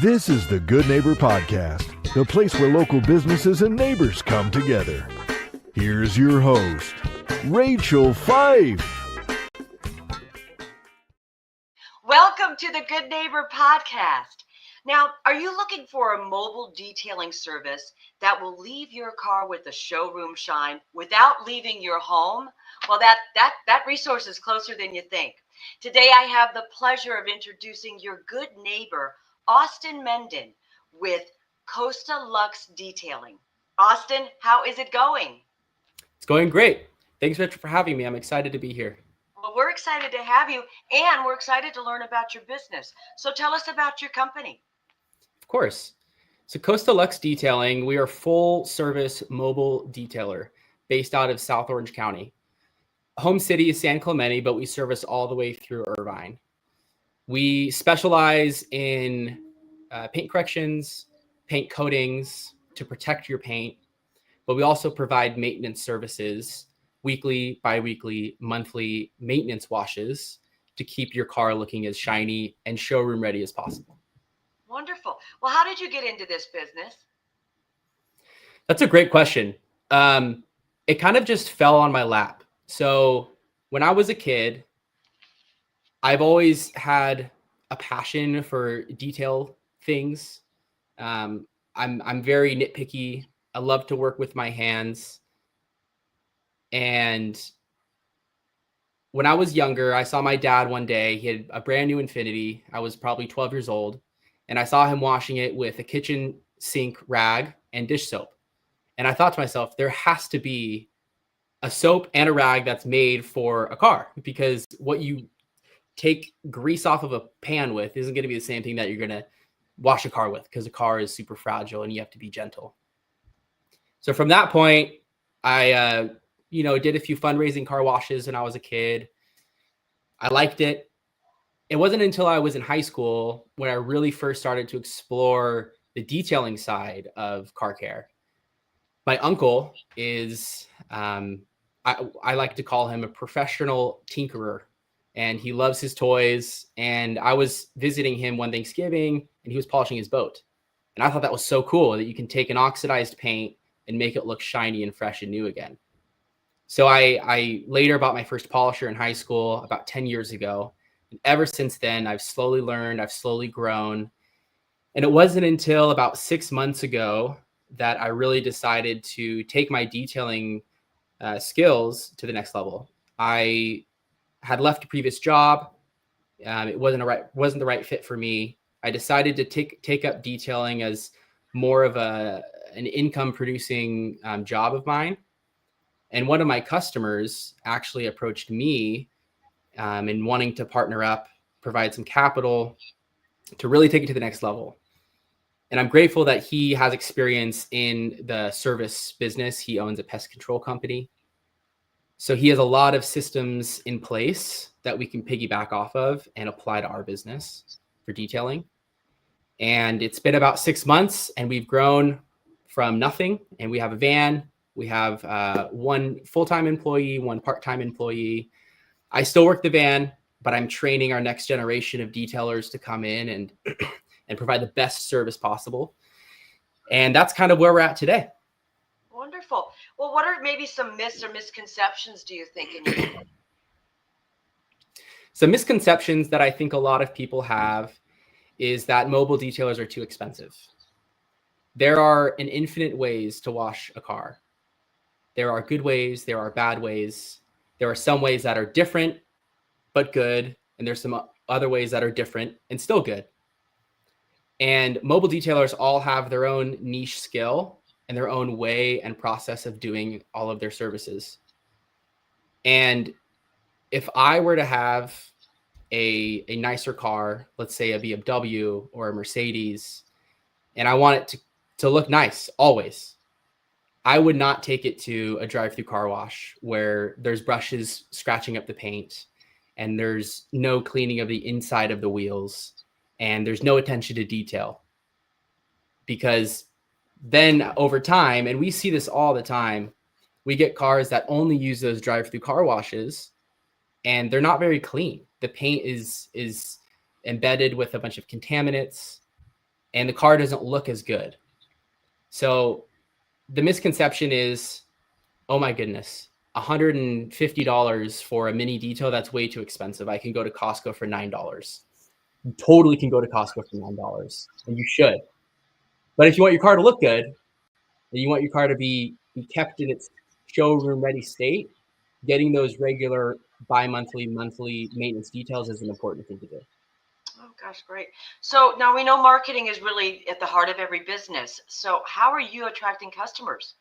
This is the Good Neighbor Podcast, the place where local businesses and neighbors come together. Here's your host, Rachel Fife. Welcome to the Good Neighbor Podcast. Now, are you looking for a mobile detailing service that will leave your car with a showroom shine without leaving your home? Well, that resource is closer than you think. Today, I have the pleasure of introducing your good neighbor, Austin Menden, with Costa Lux Detailing. Austin, how is it going? It's going great. Thanks, Rich, for having me. I'm excited to be here. Well, we're excited to have you, and we're excited to learn about your business. So tell us about your company. Of course. So Costa Lux Detailing, we are a full-service mobile detailer based out of South Orange County. Home city is San Clemente, but we service all the way through Irvine. We specialize in paint corrections, paint coatings to protect your paint, but we also provide maintenance services, weekly, bi-weekly, monthly maintenance washes to keep your car looking as shiny and showroom ready as possible. Wonderful. Well, how did you get into this business? That's a great question. It kind of just fell on my lap. So when I was a kid, I've always had a passion for detail things. I'm very nitpicky. I love to work with my hands. And when I was younger, I saw my dad one day. He had a brand new Infiniti. I was probably 12 years old. And I saw him washing it with a kitchen sink rag and dish soap. And I thought to myself, there has to be a soap and a rag that's made for a car, because what you take grease off of a pan with isn't going to be the same thing that you're going to wash a car with, because a car is super fragile and you have to be gentle. So from that point, I did a few fundraising car washes when I was a kid. I liked it. It wasn't until I was in high school when I really first started to explore the detailing side of car care. My uncle is, I like to call him a professional tinkerer, and he loves his toys. And I was visiting him one Thanksgiving, and he was polishing his boat. And I thought that was so cool that you can take an oxidized paint and make it look shiny and fresh and new again. So I later bought my first polisher in high school about 10 years ago. And ever since then, I've slowly learned, I've slowly grown. And it wasn't until about 6 months ago that I really decided to take my detailing skills to the next level. I had left a previous job. It wasn't the right fit for me. I decided to take up detailing as more of an income producing job of mine. And one of my customers actually approached me in wanting to partner up, provide some capital to really take it to the next level. And I'm grateful that he has experience in the service business. He owns a pest control company. So he has a lot of systems in place that we can piggyback off of and apply to our business for detailing. And it's been about 6 months, and we've grown from nothing. And we have a van. We have one full-time employee, one part-time employee. I still work the van, but I'm training our next generation of detailers to come in and and provide the best service possible. And that's kind of where we're at today. Wonderful. Well, what are maybe some myths or misconceptions do you think in your business? Some misconceptions that I think a lot of people have is that mobile detailers are too expensive. There are an infinite ways to wash a car. There are good ways, there are bad ways. There are some ways that are different but good, and there's some other ways that are different and still good. And mobile detailers all have their own niche skill and their own way and process of doing all of their services. And if I were to have a nicer car, let's say a BMW or a Mercedes, and I want it to look nice always, I would not take it to a drive-through car wash where there's brushes scratching up the paint and there's no cleaning of the inside of the wheels and there's no attention to detail. Because then over time, and we see this all the time, we get cars that only use those drive-through car washes and they're not very clean. The paint is embedded with a bunch of contaminants. and the car doesn't look as good. So the misconception is, oh my goodness, $150 for a mini detail, that's way too expensive. I can go to Costco for $9. You totally can go to Costco for $9, and you should. But if you want your car to look good, and you want your car to be kept in its showroom ready state, getting those regular bi-monthly, monthly maintenance details is an important thing to do. Oh gosh, great. So now we know marketing is really at the heart of every business. So how are you attracting customers?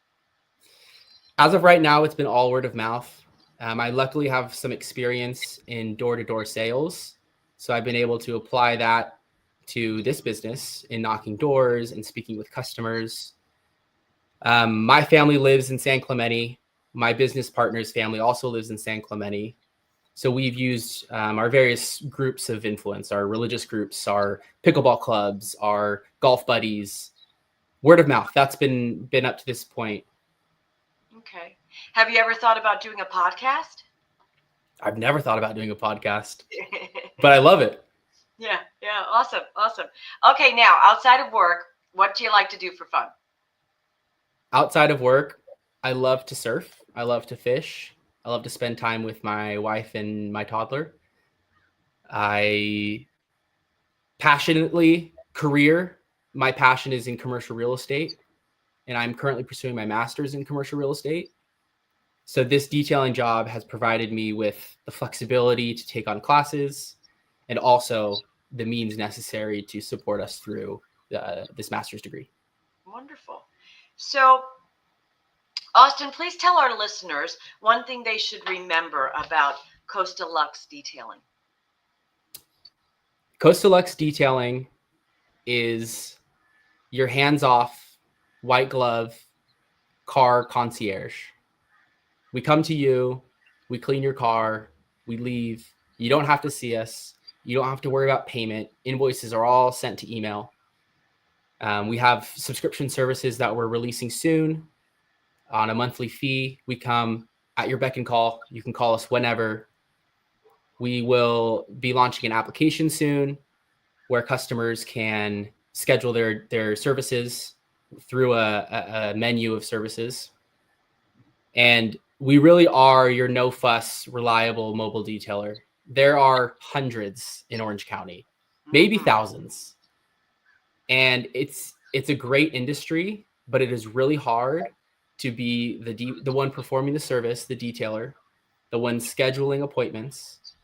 As of right now, it's been all word of mouth. I luckily have some experience in door-to-door sales, so I've been able to apply that to this business in knocking doors and speaking with customers. My family lives in San Clemente. My business partner's family also lives in San Clemente. So we've used our various groups of influence, our religious groups, our pickleball clubs, our golf buddies. Word of mouth, that's been up to this point. Okay. Have you ever thought about doing a podcast? I've never thought about doing a podcast, but I love it. Yeah, awesome. Okay, now outside of work, what do you like to do for fun? Outside of work, I love to surf. I love to fish. I love to spend time with my wife and my toddler. I my passion is in commercial real estate, and I'm currently pursuing my master's in commercial real estate. So this detailing job has provided me with the flexibility to take on classes and also the means necessary to support us through this master's degree. Wonderful. So, Austin, please tell our listeners one thing they should remember about Costa Lux Detailing. Costa Lux Detailing is your hands-off, white glove car concierge. We come to you, we clean your car, we leave. You don't have to see us. You don't have to worry about payment. Invoices are all sent to email. We have subscription services that we're releasing soon on a monthly fee. We come at your beck and call. You can call us whenever. We will be launching an application soon where customers can schedule their services through a menu of services. And we really are your no fuss, reliable mobile detailer. There are hundreds in Orange County, maybe thousands. And it's a great industry, but it is really hard to be the one performing the service, the detailer, the one scheduling appointments,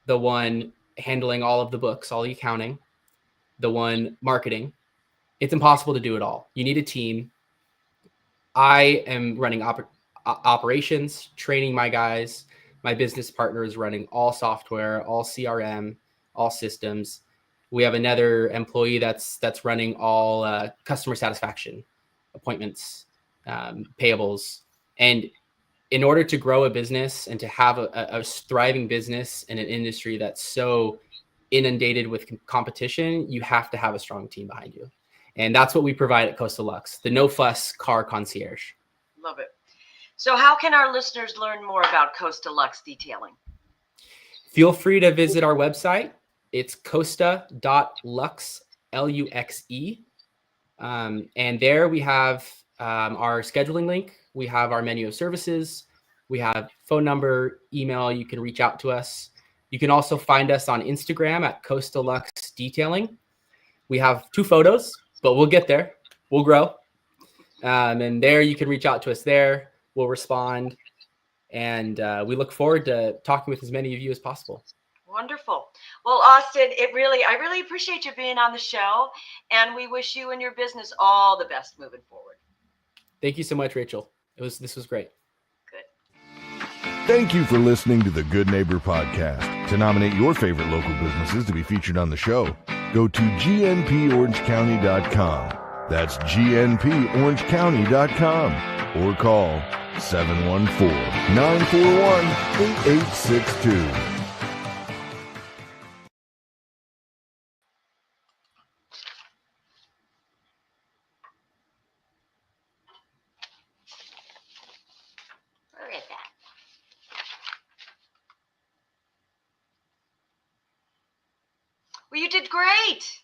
the one handling all of the books, all the accounting, the one marketing. It's impossible to do it all. You need a team. I am running operations, training my guys. My business partner is running all software, all CRM, all systems. We have another employee that's running all customer satisfaction, appointments, payables. And in order to grow a business and to have a thriving business in an industry that's so inundated with competition, you have to have a strong team behind you. And that's what we provide at Costa Lux, the no fuss car concierge. Love it. So how can our listeners learn more about Costa Lux Detailing? Feel free to visit our website. It's costa.lux, Luxe. And there we have our scheduling link. We have our menu of services. We have phone number, email. You can reach out to us. You can also find us on Instagram at Costa Lux Detailing. We have 2 photos, but we'll get there. We'll grow. And there you can reach out to us there. We'll respond. And we look forward to talking with as many of you as possible. Wonderful. Well, Austin, I really appreciate you being on the show, and we wish you and your business all the best moving forward. Thank you so much, Rachel. This was great. Good. Thank you for listening to the Good Neighbor Podcast. To nominate your favorite local businesses to be featured on the show, go to gnporangecounty.com. That's gnporangecounty.com, or call 714-941-8862. Where is that? Well, you did great.